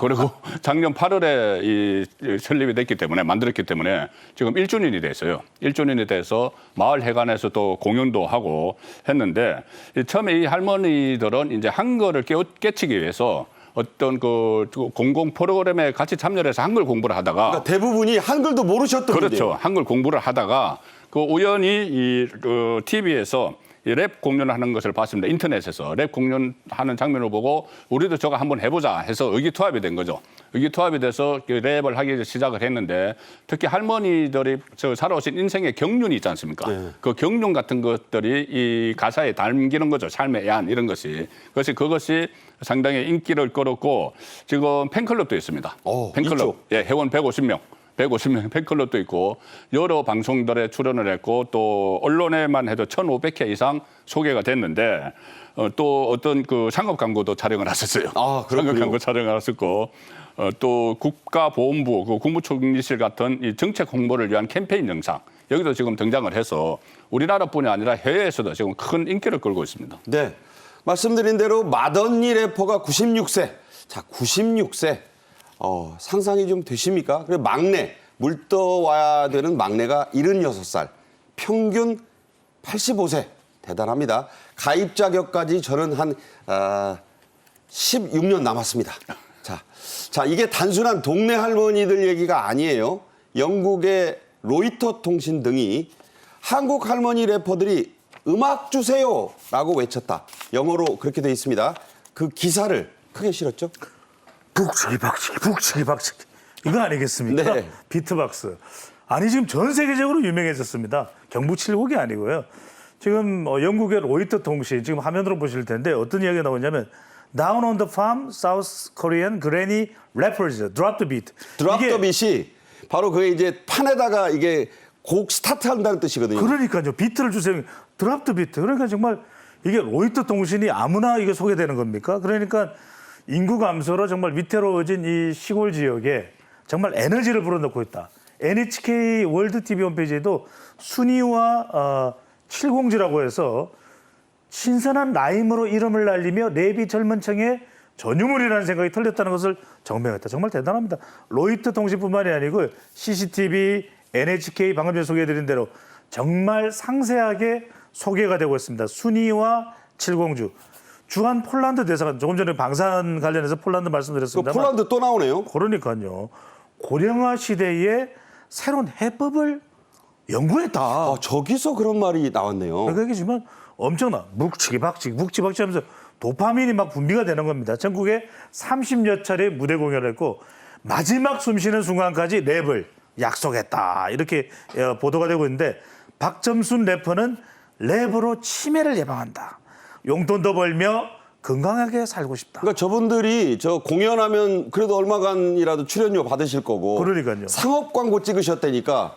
그리고 작년 8월에 설립이 됐기 때문에 만들었기 때문에 지금 1주년이 됐어요. 1주년이 돼서 마을 회관에서 또 공연도 하고 했는데 처음에 이 할머니들은 이제 한글을 깨치기 위해서 어떤 그 공공 프로그램에 같이 참여를 해서 한글 공부를 하다가 그러니까 대부분이 한글도 모르셨던 분이에요. 그렇죠. 한글 공부를 하다가 그 우연히 그 TV에서 랩 공연을 하는 것을 봤습니다. 인터넷에서 랩 공연하는 장면을 보고 우리도 저거 한번 해보자 해서 의기투합이 된 거죠. 의기투합이 돼서 랩을 하기 시작을 했는데 특히 할머니들이 살아오신 인생의 경륜이 있지 않습니까? 네. 그 경륜 같은 것들이 이 가사에 담기는 거죠. 삶의 애안 이런 것이. 그것이 상당히 인기를 끌었고 지금 팬클럽도 있습니다. 팬클럽. 있죠. 예, 회원 150명 팬클럽도 있고 여러 방송들에 출연을 했고 또 언론에만 해도 1,500회 이상 소개가 됐는데 또 어떤 그 상업 광고도 촬영을 했었어요. 그렇군요. 상업 광고 촬영을 했었고 또 국가보훈부, 그 국무총리실 같은 이 정책 홍보를 위한 캠페인 영상 여기도 지금 등장을 해서 우리나라뿐이 아니라 해외에서도 지금 큰 인기를 끌고 있습니다. 네, 말씀드린 대로 맏언니 래퍼가 96세. 자, 96세. 상상이 좀 되십니까? 그리고 막내, 물떠와야 되는 막내가 76살, 평균 85세. 대단합니다. 가입 자격까지 저는 한 16년 남았습니다. 자, 이게 단순한 동네 할머니들 얘기가 아니에요. 영국의 로이터 통신 등이 한국 할머니 래퍼들이 음악 주세요라고 외쳤다. 영어로 그렇게 돼 있습니다. 그 기사를 크게 실었죠. 북치기 박치기 이거 아니겠습니까? 네. 비트박스. 아니 지금 전 세계적으로 유명해졌습니다. 경북 칠곡이 아니고요. 지금 영국의 로이터 통신 지금 화면으로 보실 텐데 어떤 이야기가 나오냐면 Down on the farm, South Korean granny rappers, drop the beat. 드랍 이게 더 빛이 바로 그게 이제 판에다가 이게 곡 스타트한다는 뜻이거든요. 그러니까요. 비트를 주세요. 드랍 더 비트. 그러니까 정말 이게 로이터 통신이 아무나 이게 소개되는 겁니까? 그러니까 인구 감소로 정말 위태로워진 이 시골 지역에 정말 에너지를 불어넣고 있다. NHK 월드 TV 홈페이지에도 순이와 칠공주라고 해서 신선한 라임으로 이름을 날리며 내비 젊은 층의 전유물이라는 생각이 틀렸다는 것을 증명했다. 정말 대단합니다. 로이터 통신뿐만이 아니고 CCTV, NHK 방금 전에 소개해드린 대로 정말 상세하게 소개가 되고 있습니다. 순이와 칠공주. 주한 폴란드 대사관, 조금 전에 방산 관련해서 폴란드 말씀드렸습니다. 폴란드 또 나오네요. 그러니까요. 고령화 시대에 새로운 해법을 연구했다. 저기서 그런 말이 나왔네요. 그러니까 지금 엄청나 묵치기 박치기 하면서 도파민이 막 분비가 되는 겁니다. 전국에 30여 차례 무대 공연을 했고 마지막 숨쉬는 순간까지 랩을 약속했다. 이렇게 보도가 되고 있는데 박점순 래퍼는 랩으로 치매를 예방한다. 용돈도 벌며 건강하게 살고 싶다. 그러니까 저분들이 저 공연하면 그래도 얼마간이라도 출연료 받으실 거고. 그러니까요. 상업 광고 찍으셨다니까.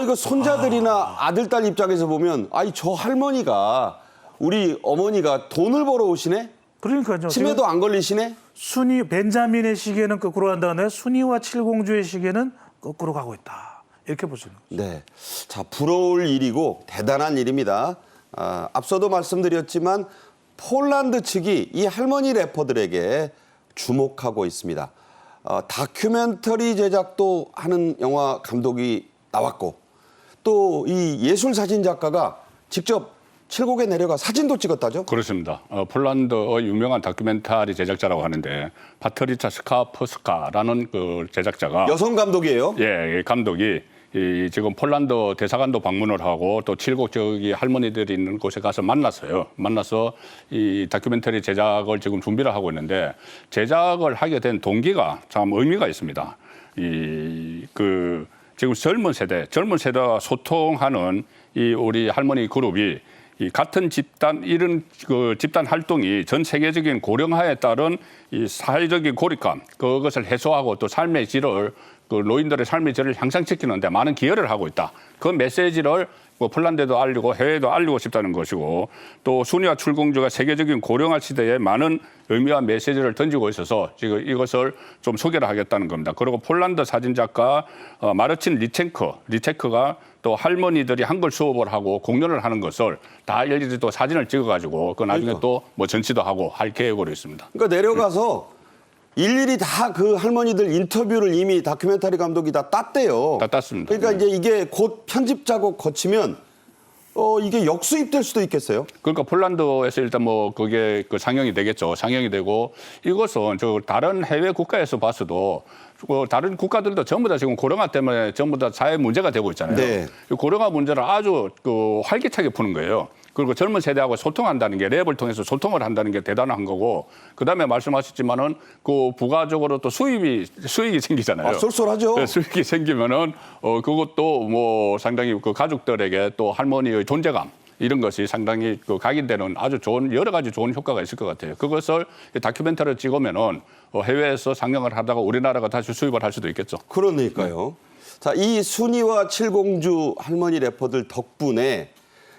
이거 손자들이나 아들, 딸 입장에서 보면 저 할머니가 우리 어머니가 돈을 벌어 오시네? 그러니까요. 치매도 안 걸리시네? 순이 벤자민의 시계는 거꾸로 간다는데 순이와 칠공주의 시계는 거꾸로 가고 있다. 이렇게 보시는 거죠. 네. 자, 부러울 일이고 대단한 일입니다. 앞서도 말씀드렸지만 폴란드 측이 이 할머니 래퍼들에게 주목하고 있습니다. 다큐멘터리 제작도 하는 영화 감독이 나왔고 또 이 예술 사진 작가가 직접 칠곡에 내려가 사진도 찍었다죠? 그렇습니다. 폴란드의 유명한 다큐멘터리 제작자라고 하는데 파트리차 스카퍼스카라는 그 제작자가 여성 감독이에요? 예, 감독이 지금 폴란드 대사관도 방문을 하고 또 칠곡 저기 할머니들이 있는 곳에 가서 만났어요. 만나서 이 다큐멘터리 제작을 지금 준비를 하고 있는데 제작을 하게 된 동기가 참 의미가 있습니다. 지금 젊은 세대와 소통하는 이 우리 할머니 그룹이 이 같은 집단 이런 그 집단 활동이 전 세계적인 고령화에 따른 이 사회적인 고립감 그것을 해소하고 또 삶의 질을 그 노인들의 삶의 질을 향상시키는데 많은 기여를 하고 있다. 그 메시지를 폴란드에도 알리고 해외에도 알리고 싶다는 것이고 또 순이와 칠공주가 세계적인 고령화 시대에 많은 의미와 메시지를 던지고 있어서 지금 이것을 좀 소개를 하겠다는 겁니다. 그리고 폴란드 사진작가 마르친 리체크가 또 할머니들이 한글 수업을 하고 공연을 하는 것을 다 일일이 또 사진을 찍어가지고 그 나중에 또 뭐 전시도 하고 할 계획으로 있습니다. 그러니까 내려가서 일일이 다 그 할머니들 인터뷰를 이미 다큐멘터리 감독이 다 땄대요. 다 땄습니다. 그러니까 이제 이게 곧 편집 작업 거치면 이게 역수입될 수도 있겠어요. 그러니까 폴란드에서 일단 뭐 그게 그 상영이 되겠죠. 상영이 되고 이것은 저 다른 해외 국가에서 봤어도 다른 국가들도 전부 다 지금 고령화 때문에 전부 다 사회 문제가 되고 있잖아요. 네. 이 고령화 문제를 아주 그 활기차게 푸는 거예요. 그리고 젊은 세대하고 소통한다는 게 랩을 통해서 소통을 한다는 게 대단한 거고 그다음에 말씀하셨지만은 그 부가적으로 또 수익이 생기잖아요. 쏠쏠하죠. 네, 수익이 생기면은 그것도 뭐 상당히 그 가족들에게 또 할머니의 존재감 이런 것이 상당히 그 각인되는 아주 좋은 여러 가지 좋은 효과가 있을 것 같아요. 그것을 다큐멘터리를 찍으면은 해외에서 상영을 하다가 우리나라가 다시 수입을 할 수도 있겠죠. 그러니까요. 자, 이 순이와 칠공주 할머니 래퍼들 덕분에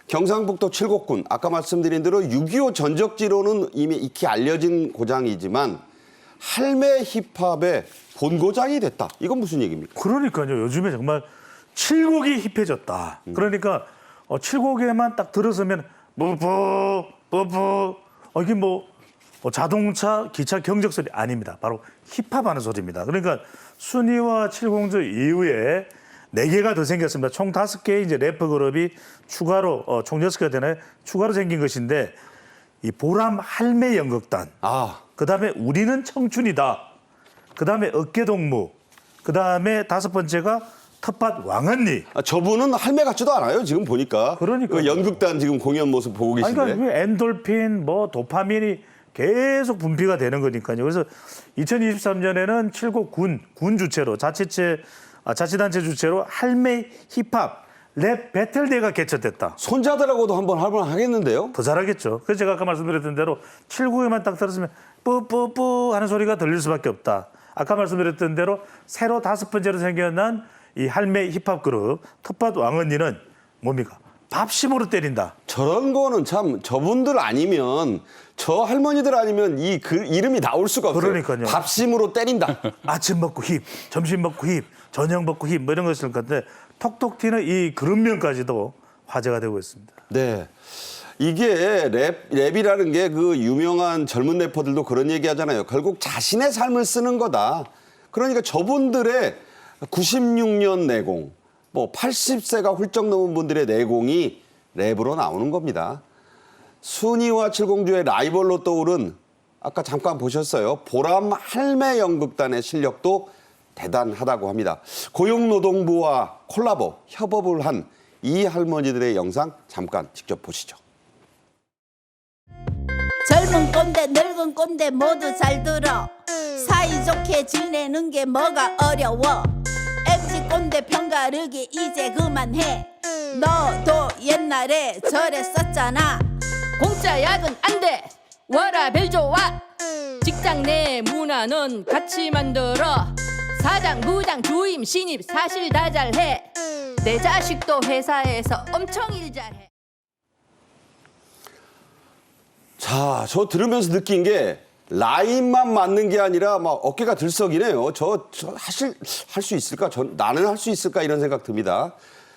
경상북도 칠곡군 아까 말씀드린 대로 6.25 전적지로는 이미 익히 알려진 고장이지만 할매 힙합의 본고장이 됐다. 이건 무슨 얘기입니까? 그러니까요. 요즘에 정말 칠곡이 힙해졌다. 그러니까 칠곡에만 딱 들어서면 뿌뿌 이게 뭐 자동차, 기차 경적 소리 아닙니다. 바로 힙합하는 소리입니다. 그러니까 순이와 칠공주 이후에 4개가 더 생겼습니다. 총 5개의 이제 래퍼 그룹이 추가로 총 6개가 되나요? 추가로 생긴 것인데 이 보람 할매 연극단. 그다음에 우리는 청춘이다. 그다음에 어깨동무. 그다음에 5번째가 텃밭 왕언니. 저분은 할매 같지도 않아요. 지금 보니까. 그러니까요. 그 연극단 지금 공연 모습 보고 계신데. 그러니까 엔돌핀, 도파민이 계속 분비가 되는 거니까요. 그래서 2023년에는 칠곡 군 주체로 자치단체 주체로 할매 힙합 랩 배틀대회가 개최됐다. 손자들하고도 한번 하겠는데요? 더 잘하겠죠. 그래서 제가 아까 말씀드렸던 대로 칠곡에만 딱 들었으면 뿌뿌뿌 하는 소리가 들릴 수밖에 없다. 아까 말씀드렸던 대로 새로 5번째로 생겨난 이 할매 힙합 그룹 텃밭 왕언니는 뭡니까? 밥심으로 때린다. 저런 거는 참 저분들 아니면 저 할머니들 아니면 그 이름이 나올 수가 없어요. 그러니까요. 밥심으로 때린다. 아침 먹고 힙, 점심 먹고 힙, 저녁 먹고 힙 뭐 이런 것을 건데 톡톡 튀는 이 그룹명까지도 화제가 되고 있습니다. 네. 이게 랩이라는 게 그 유명한 젊은 래퍼들도 그런 얘기 하잖아요. 결국 자신의 삶을 쓰는 거다. 그러니까 저분들의 96년 내공, 뭐 80세가 훌쩍 넘은 분들의 내공이 랩으로 나오는 겁니다. 순이와 칠공주의 라이벌로 떠오른 아까 잠깐 보셨어요. 보람 할매 연극단의 실력도 대단하다고 합니다. 고용노동부와 콜라보, 협업을 한 이 할머니들의 영상 잠깐 직접 보시죠. 젊은 꼰대 늙은 꼰대 모두 잘 들어 사이좋게 지내는 게 뭐가 어려워 MZ 꼰대 편가르기 이제 그만해 너도 옛날에 저랬었잖아 공짜 야근 안돼 워라밸 좋아 직장 내 문화는 같이 만들어 사장 부장 주임 신입 사실 다 잘해 내 자식도 회사에서 엄청 일 잘해. 자, 저 들으면서 느낀 게 라인만 맞는 게 아니라 막 어깨가 들썩이네요. 할 수 있을까? 나는 할 수 있을까? 이런 생각 듭니다.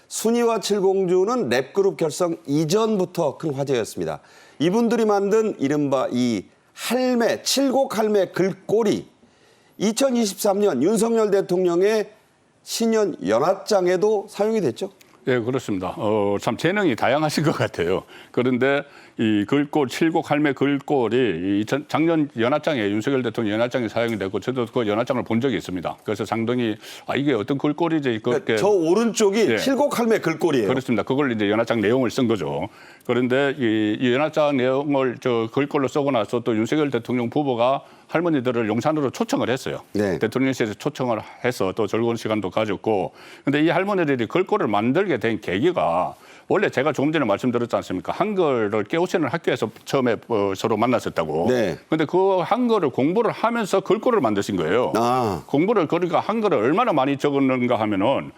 순이와 칠공주는 랩그룹 결성 이전부터 큰 화제였습니다. 이분들이 만든 이른바 이 할매, 칠곡 할매 글꼴이 2023년 윤석열 대통령의 신년 연합장에도 사용이 됐죠. 네, 그렇습니다. 참 재능이 다양하신 것 같아요. 그런데 이 글꼴, 칠곡 할매 글꼴이 작년 연합장에 윤석열 대통령 연합장에 사용이 됐고 저도 그 연합장을 본 적이 있습니다. 그래서 상당히 이게 어떤 글꼴이지 그렇게 저 오른쪽이 네. 칠곡 할매 글꼴이에요. 그렇습니다. 그걸 이제 연합장 내용을 쓴 거죠. 그런데 이 연합장 내용을 저 글꼴로 쓰고 나서 또 윤석열 대통령 부부가 할머니들을 용산으로 초청을 했어요. 네. 대통령실에서 초청을 해서 또 즐거운 시간도 가졌고. 근데 이 할머니들이 글꼴을 만들게 된 계기가 원래 제가 조금 전에 말씀드렸지 않습니까? 한글을 깨우치는 학교에서 처음에 서로 만났었다고. 네. 근데 그 한글을 공부를 하면서 글꼴을 만드신 거예요. 공부를 그러니까 한글을 얼마나 많이 적었는가 하면은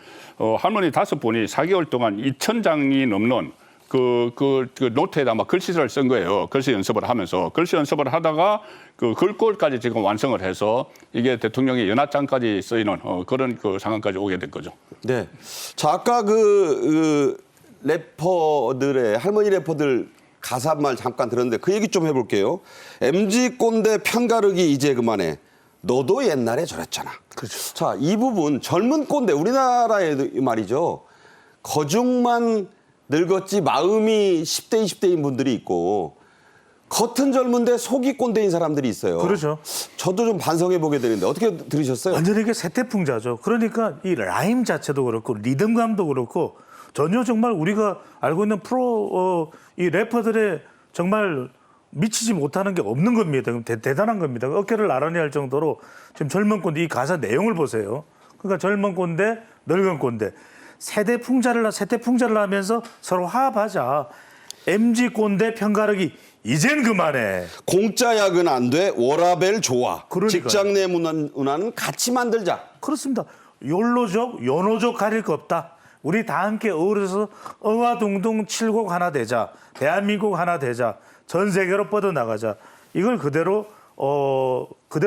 할머니 5분이 4개월 동안 2,000장이 넘는 그 노트에다 막 글씨를 쓴 거예요. 글씨 연습을 하면서. 글씨 연습을 하다가 그 글꼴까지 지금 완성을 해서 이게 대통령의 연합장까지 쓰이는 그런 그 상황까지 오게 된 거죠. 네. 자, 아까 래퍼들의, 할머니 래퍼들 가사말 잠깐 들었는데 그 얘기 좀 해볼게요. MZ 꼰대 편가르기 이제 그만해. 너도 옛날에 저랬잖아. 그렇죠. 자, 이 부분 젊은 꼰대, 우리나라에도 말이죠. 거중만 늙었지 마음이 10대, 20대인 분들이 있고 겉은 젊은데 속이 꼰대인 사람들이 있어요. 그렇죠. 저도 좀 반성해 보게 되는데 어떻게 들으셨어요? 완전히 이게 세태풍자죠. 그러니까 이 라임 자체도 그렇고 리듬감도 그렇고 전혀 정말 우리가 알고 있는 이 래퍼들의 정말 미치지 못하는 게 없는 겁니다. 대단한 겁니다. 어깨를 나란히 할 정도로 지금 젊은 꼰대 이 가사 내용을 보세요. 그러니까 젊은 꼰대, 늙은 꼰대. 세태풍자를 하면서 서로 화합하자. MZ 꼰대 편가르기 이젠 그만해. 공짜 야근 안 돼. 워라밸 좋아. 그러니까요. 직장 내 문화는 같이 만들자. 그렇습니다. 욜로족, 연호족 가릴 거 없다. 우리 다 함께 어우러서 어와둥둥 칠곡 하나 되자. 대한민국 하나 되자. 전 세계로 뻗어나가자. 이걸 그대로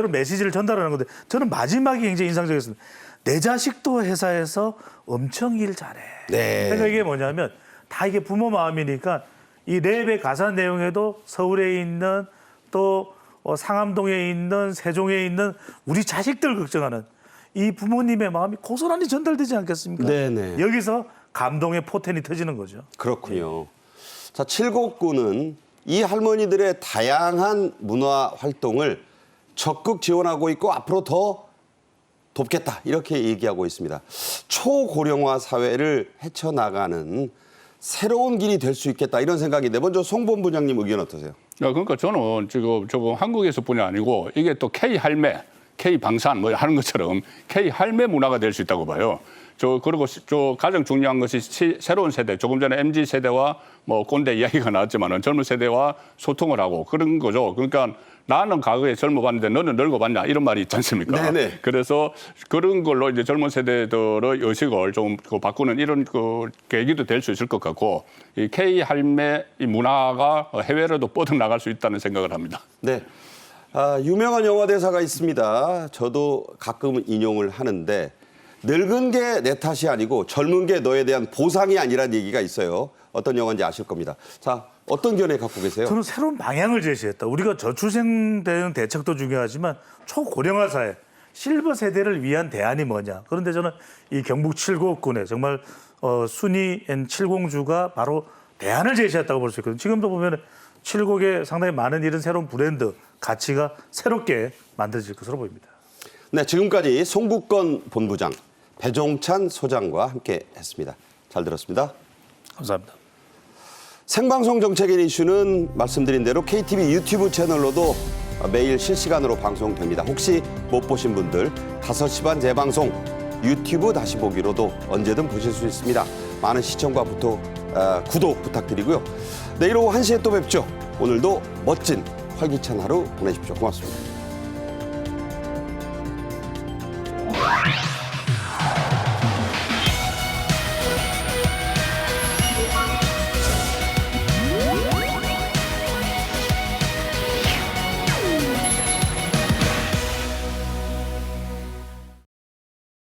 메시지를 전달하는 건데 저는 마지막이 굉장히 인상적이었습니다. 내 자식도 회사에서 엄청 일 잘해. 네. 그러니까 이게 뭐냐면 다 이게 부모 마음이니까 이 랩의 가사 내용에도 서울에 있는 또 상암동에 있는 세종에 있는 우리 자식들 걱정하는 이 부모님의 마음이 고스란히 전달되지 않겠습니까? 네네. 여기서 감동의 포텐이 터지는 거죠. 그렇군요. 자, 칠곡군은 이 할머니들의 다양한 문화 활동을 적극 지원하고 있고 앞으로 더 돕겠다 이렇게 얘기하고 있습니다. 초고령화 사회를 헤쳐나가는 새로운 길이 될 수 있겠다 이런 생각인데 먼저 송 본부장님 의견 어떠세요? 그러니까 저는 지금 한국에서뿐이 아니고 이게 또 K 할매, K 방산 뭐 하는 것처럼 K 할매 문화가 될 수 있다고 봐요. 그리고 가장 중요한 것이 새로운 세대, 조금 전에 MZ 세대와 뭐 꼰대 이야기가 나왔지만은 젊은 세대와 소통을 하고 그런 거죠. 그러니까 나는 과거에 젊어봤는데 너는 늙어봤냐 이런 말이 있지 않습니까? 네네. 그래서 그런 걸로 이제 젊은 세대들의 의식을 좀 바꾸는 이런 계기도 될 수 있을 것 같고 이 K 할매 이 문화가 해외로도 뻗어나갈 수 있다는 생각을 합니다. 네. 유명한 영화 대사가 있습니다. 저도 가끔 인용을 하는데 늙은 게 내 탓이 아니고 젊은 게 너에 대한 보상이 아니라는 얘기가 있어요. 어떤 영화인지 아실 겁니다. 자, 어떤 견해 갖고 계세요? 저는 새로운 방향을 제시했다. 우리가 저출생 대응 대책도 중요하지만 초고령화 사회, 실버 세대를 위한 대안이 뭐냐. 그런데 저는 이 경북 칠곡군에 정말 순이 N70주가 바로 대안을 제시했다고 볼 수 있거든요. 지금도 보면 칠곡에 상당히 많은 이런 새로운 브랜드, 가치가 새롭게 만들어질 것으로 보입니다. 네, 지금까지 송국건 본부장, 배종찬 소장과 함께했습니다. 잘 들었습니다. 감사합니다. 생방송 정책인 이슈는 말씀드린 대로 KTV 유튜브 채널로도 매일 실시간으로 방송됩니다. 혹시 못 보신 분들 5시 반 재방송 유튜브 다시 보기로도 언제든 보실 수 있습니다. 많은 시청과 구독 부탁드리고요. 내일 오후 1시에 또 뵙죠. 오늘도 멋진 활기찬 하루 보내십시오. 고맙습니다.